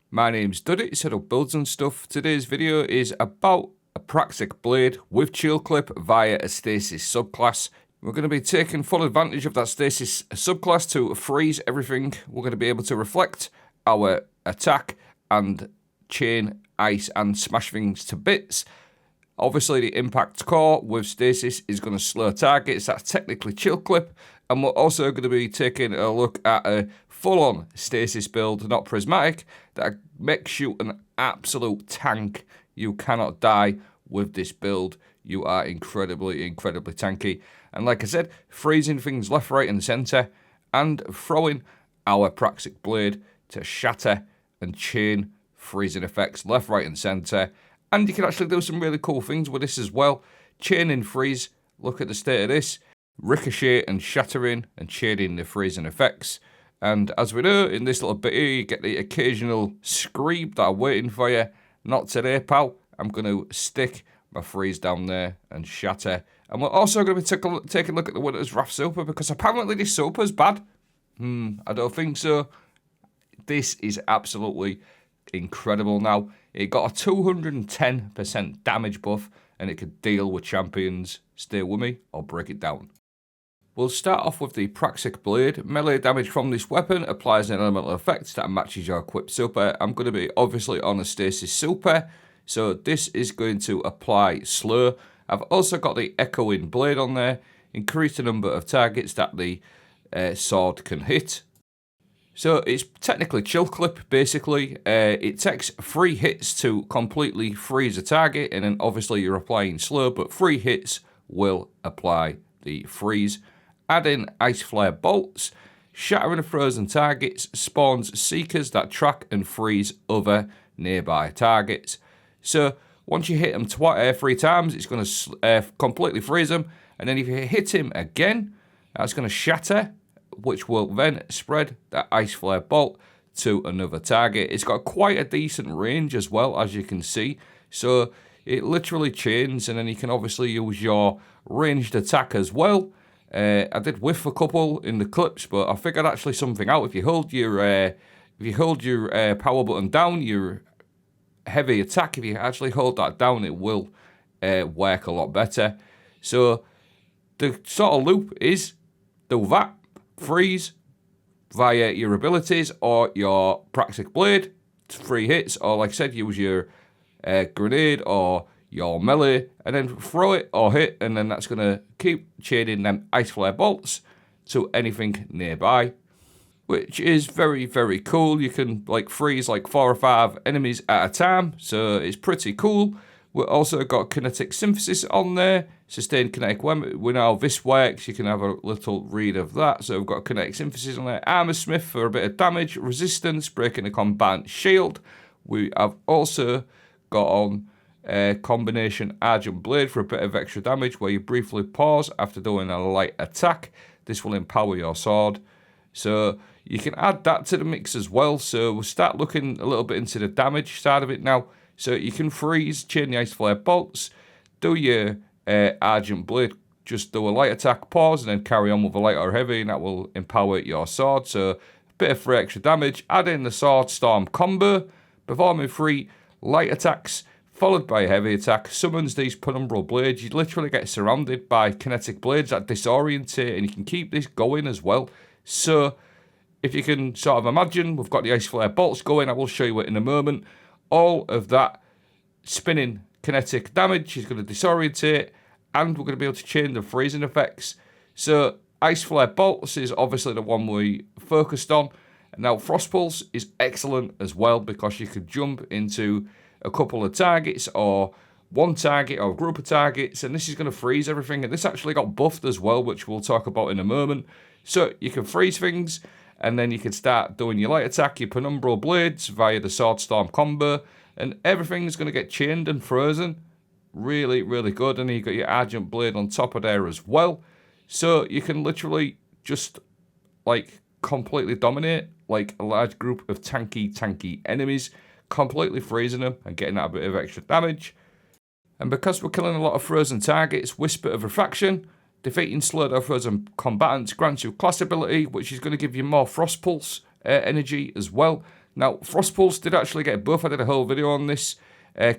My name's Duddy, set up builds and stuff. Today's video is about a Praxic blade with chill clip via a Stasis subclass. We're going to be taking full advantage of that Stasis subclass to freeze everything. We're going to be able to reflect our attack and chain, ice and smash things to bits. Obviously the impact core with Stasis is going to slow targets, that's technically chill clip. And we're also going to be taking a look at a full-on Stasis build, not prismatic, that makes you an absolute tank. You cannot die with this build. You are incredibly tanky. And like I said, freezing things left, right and centre, and throwing our Praxic blade to shatter and chain freezing effects left, right and centre. And you can actually do some really cool things with this as well. Chain and freeze, look at the state of this. Ricochet and shattering and chaining the freezing effects. And as we know, in this little bit here, you get the occasional scream that I'm waiting for you. Not today, pal. I'm going to stick my freeze down there and shatter. And we're also going to be taking a look at the Winter's Wrath super, because apparently this super is bad. I don't think so. This is absolutely incredible now. It got a 210% damage buff, and it could deal with champions. Stay with me, I'll break it down. We'll start off with the Praxic blade. Melee damage from this weapon applies an elemental effect that matches your equipped super. I'm going to be obviously on a Stasis super, so this is going to apply slow. I've also got the echoing blade on there. Increase the number of targets that the sword can hit. So it's technically chill clip, basically. It takes 3 hits to completely freeze a target, and then obviously you're applying slow, but 3 hits will apply the freeze. Add in ice flare bolts. Shattering of frozen targets spawns seekers that track and freeze other nearby targets. So once you hit them 3 times, it's going to completely freeze them. And then if you hit him again, that's going to shatter, which will then spread that ice flare bolt to another target. It's got quite a decent range as well, as you can see. So it literally chains, and then you can obviously use your ranged attack as well. I did whiff a couple in the clips, but I figured actually something out. If you hold your power button down, your heavy attack, if you actually hold that down, it will work a lot better. So the sort of loop is do that, freeze via your abilities or your Praxic blade, 3 hits, or like I said, use your grenade or your melee, and then throw it or hit, and then that's going to keep chaining them ice flare bolts to anything nearby, which is very cool. You can like freeze like 4 or 5 enemies at a time, so it's pretty cool. We've also got kinetic synthesis on there, sustained kinetic weapon. We know how this works, you can have a little read of that. So we've got kinetic synthesis on there, armor smith for a bit of damage, resistance, breaking the combatant shield. We have also got on combination Argent Blade for a bit of extra damage, where you briefly pause after doing a light attack. This will empower your sword, so you can add that to the mix as well. So we'll start looking a little bit into the damage side of it now. So you can freeze, chain the ice flare bolts, do your Argent Blade, just do a light attack, pause, and then carry on with a light or heavy, and that will empower your sword. So a bit of free extra damage. Add in the Sword Storm combo, performing 3 light attacks followed by a heavy attack, summons these penumbral blades. You literally get surrounded by kinetic blades that disorientate, and you can keep this going as well. So if you can sort of imagine, we've got the ice flare bolts going. I will show you it in a moment. All of that spinning kinetic damage is going to disorientate, and we're going to be able to chain the freezing effects. So ice flare bolts is obviously the one we focused on. Now Frost Pulse is excellent as well, because you could jump into a couple of targets or one target or a group of targets, and this is going to freeze everything. And this actually got buffed as well, which we'll talk about in a moment. So you can freeze things, and then you can start doing your light attack, your penumbral blades via the Sword Storm combo, and everything's going to get chained and frozen. Really good. And you got your Argent Blade on top of there as well, so you can literally just like completely dominate like a large group of tanky enemies, completely freezing them and getting that a bit of extra damage. And because we're killing a lot of frozen targets, Whisper of Refraction, defeating slowed or frozen combatants grants you class ability, which is going to give you more Frost Pulse energy as well. Now, Frost Pulse did actually get a buff. I did a whole video on this.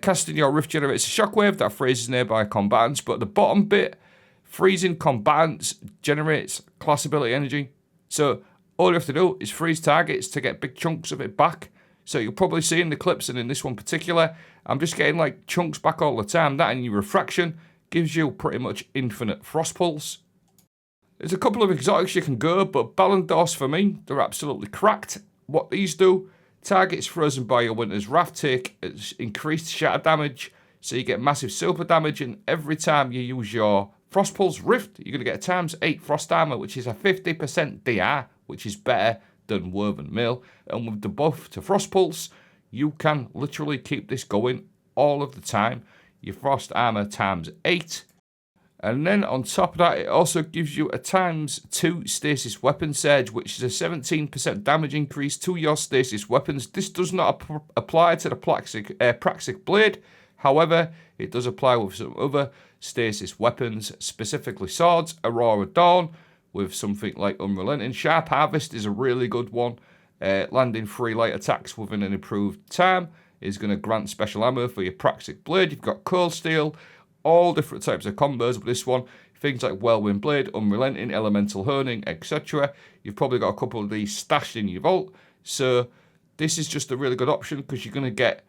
Casting your Rift generates a shockwave that freezes nearby combatants, but the bottom bit, freezing combatants, generates class ability energy. So all you have to do is freeze targets to get big chunks of it back. So you'll probably see in the clips and in this one particular, I'm just getting like chunks back all the time. That and your refraction gives you pretty much infinite Frost Pulse. There's a couple of exotics you can go, but Ballidorse for me, they're absolutely cracked. What these do, targets frozen by your Winter's Wrath take increased shatter damage, so you get massive super damage, and every time you use your Frost Pulse Rift, you're going to get a ×8 Frost Armor, which is a 50% DR, which is better than Woven Mail. And with the buff to Frost Pulse, you can literally keep this going all of the time. Your Frost Armor ×8. And then on top of that, it also gives you a ×2 Stasis Weapon Surge, which is a 17% damage increase to your Stasis weapons. This does not apply to the Praxic Blade. However, it does apply with some other Stasis weapons, specifically swords, Aurora Dawn, with something like Unrelenting. Sharp Harvest is a really good one. Landing 3 light attacks within an improved time is going to grant special ammo for your Praxic Blade. You've got Cold Steel, all different types of combos with this one. Things like Whirlwind Blade, Unrelenting, Elemental Honing, etc. You've probably got a couple of these stashed in your vault. So this is just a really good option because you're going to get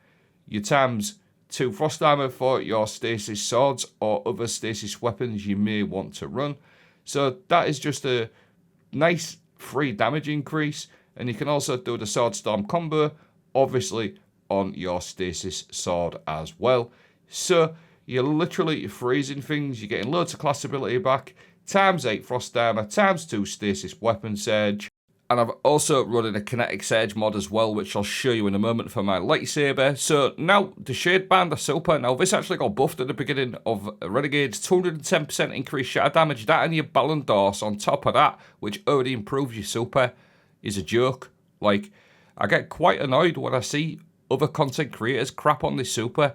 your ×2 Frost Armor for your Stasis swords or other Stasis weapons you may want to run. So that is just a nice free damage increase. And you can also do the Sword Storm combo, obviously, on your Stasis sword as well. So you're literally freezing things. You're getting loads of class ability back. ×8 Frost Armor, ×2 Stasis Weapon Surge. And I've also running a Kinetic Surge mod as well, which I'll show you in a moment for my lightsaber. So now the Shade Band are super. Now this actually got buffed at the beginning of Renegades. 210% increased shatter damage. That and your Ballidorse on top of that, which already improves your super, is a joke. Like, I get quite annoyed when I see other content creators crap on this super.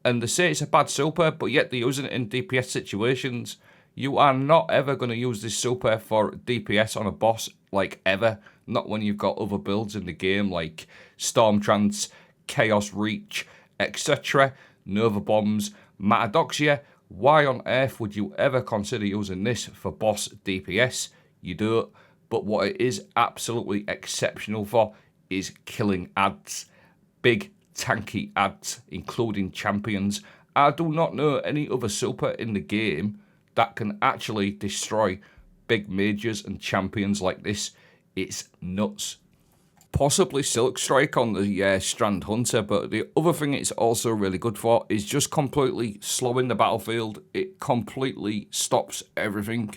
And they say it's a bad super, but yet they're using it in DPS situations. You are not ever going to use this super for DPS on a boss, like ever. Not when you've got other builds in the game, like Storm Trance, Chaos Reach, etc. Nova Bombs, Matadoxia. Why on earth would you ever consider using this for boss DPS? You don't. But what it is absolutely exceptional for is killing ads. Big tanky ads, including champions. I do not know any other super in the game that can actually destroy big mages and champions like this. It's nuts. Possibly Silk Strike on the Strand Hunter, but the other thing it's also really good for is just completely slowing the battlefield. It completely stops everything.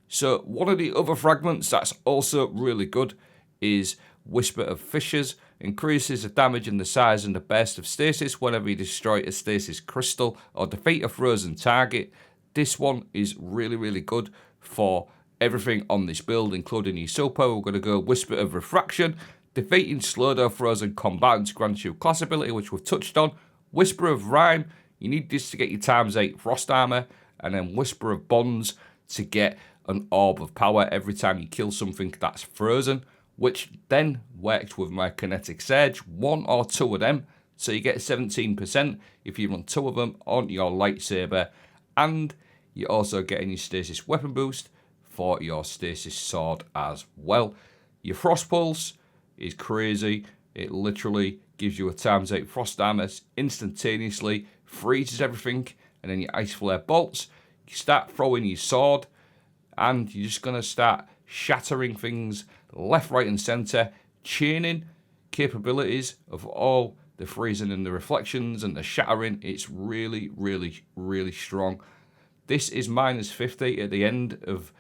So one of the other fragments that's also really good is Whisper of Fissures. Increases the damage and the size and the burst of stasis whenever you destroy a stasis crystal or defeat a frozen target. This one is really, really good for everything on this build, including your super. We're going to go Whisper of Refraction. Defeating slowed frozen combatants grants you class ability, which we've touched on. Whisper of Rhyme. You need this to get your ×8 Frost Armor. And then Whisper of Bonds to get an Orb of Power every time you kill something that's frozen, which then works with my Kinetic Surge, 1 or 2 of them, so you get 17% if you run 2 of them on your lightsaber, and you're also getting your Stasis Weapon Boost for your Stasis Sword as well. Your Frost Pulse is crazy. It literally gives you a ×8 Frost Armor instantaneously, freezes everything, and then your Ice Flare Bolts. You start throwing your sword, and you're just going to start shattering things left, right, and centre, chaining capabilities of all the freezing and the reflections and the shattering. It's really, really, really strong. This is -50 at the end of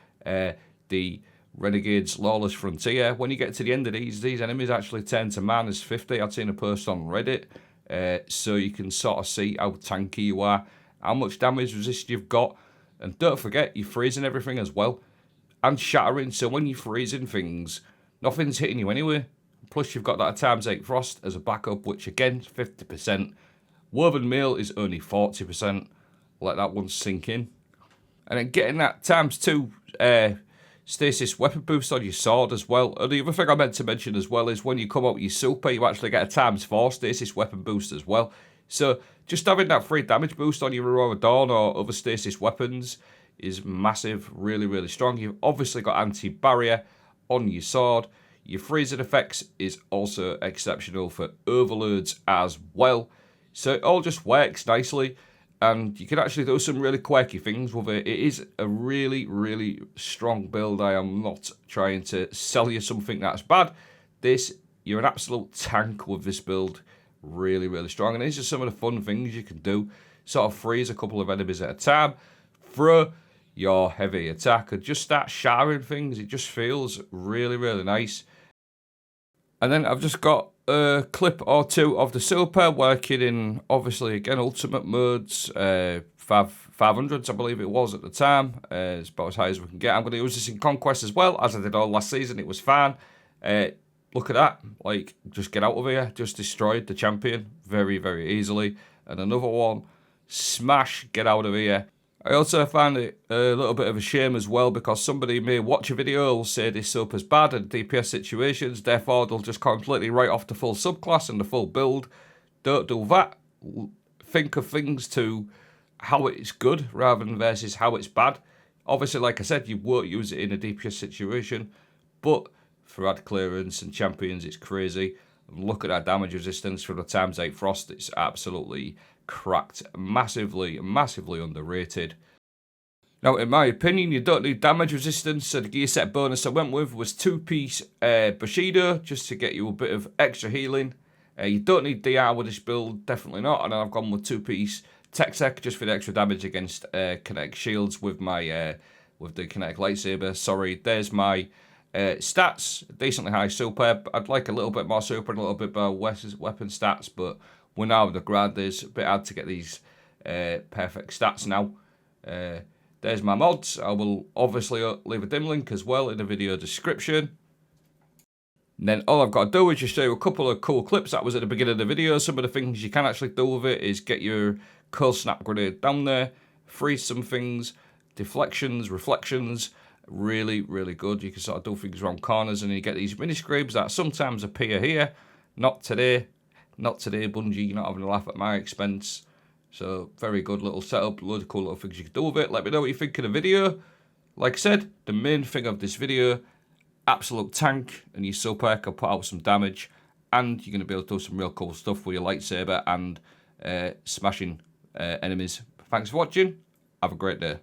the Renegades Lawless Frontier. When you get to the end of these enemies actually turn to -50. I'd seen a post on Reddit, so you can sort of see how tanky you are, how much damage resist you've got, and don't forget you're freezing everything as well. And shattering, so when you're freezing things, nothing's hitting you anyway. Plus you've got that ×8 Frost as a backup, which again is 50%. Woven Mail is only 40%. Let that one sink in. And then getting that ×2 Stasis weapon boost on your sword as well. And the other thing I meant to mention as well is when you come out with your super, you actually get a ×4 Stasis weapon boost as well. So just having that free damage boost on your Aurora Dawn or other Stasis weapons is massive, really, really strong. You've obviously got anti-barrier on your sword. Your freezing effects is also exceptional for overloads as well. So it all just works nicely. And you can actually do some really quirky things with it. It is a really, really strong build. I am not trying to sell you something that's bad. You're an absolute tank with this build. Really, really strong. And these are some of the fun things you can do. Sort of freeze a couple of enemies at a time. Throw your heavy attack and just start showering things. It just feels really, really nice. And then I've just got a clip or two of the super working in, obviously, again, ultimate modes, 500s, I believe it was at the time. It's about as high as we can get. I'm going to use this in Conquest as well, as I did all last season. It was fine. Look at that. Like, just get out of here. Just destroyed the champion very, very easily. And another one. Smash. Get out of here. I also find it a little bit of a shame as well because somebody may watch a video, will say this sub is bad in DPS situations, therefore they'll just completely write off the full subclass and the full build. Don't do that. Think of things to how it's good rather than versus how it's bad. Obviously, like I said, you won't use it in a DPS situation, but for ad clearance and champions, it's crazy. Look at that damage resistance for the ×8 Frost. It's absolutely cracked. Massively, massively underrated. Now, in my opinion, you don't need damage resistance. So the gear set bonus I went with was 2-piece Bushido, just to get you a bit of extra healing. You don't need DR with this build, definitely not. And I've gone with 2-piece Tech just for the extra damage against kinetic shields with my with the kinetic lightsaber. Sorry, there's my stats, decently high super. I'd like a little bit more super and a little bit more weapon stats, but we're now with the grad. It's a bit hard to get these perfect stats now. There's my mods. I will obviously leave a dim link as well in the video description. And then all I've got to do is just show you a couple of cool clips that was at the beginning of the video. Some of the things you can actually do with it is get your cold snap grenade down there, freeze some things, deflections, reflections. Really, really good. You can sort of do things around corners and you get these mini scrapes that sometimes appear here. Not today. Not today, Bungie. You're not having a laugh at my expense. So, very good little setup. Loads of cool little things you can do with it. Let me know what you think of the video. Like I said, the main thing of this video, absolute tank, and your super can put out some damage. And you're going to be able to do some real cool stuff with your lightsaber and smashing enemies. Thanks for watching. Have a great day.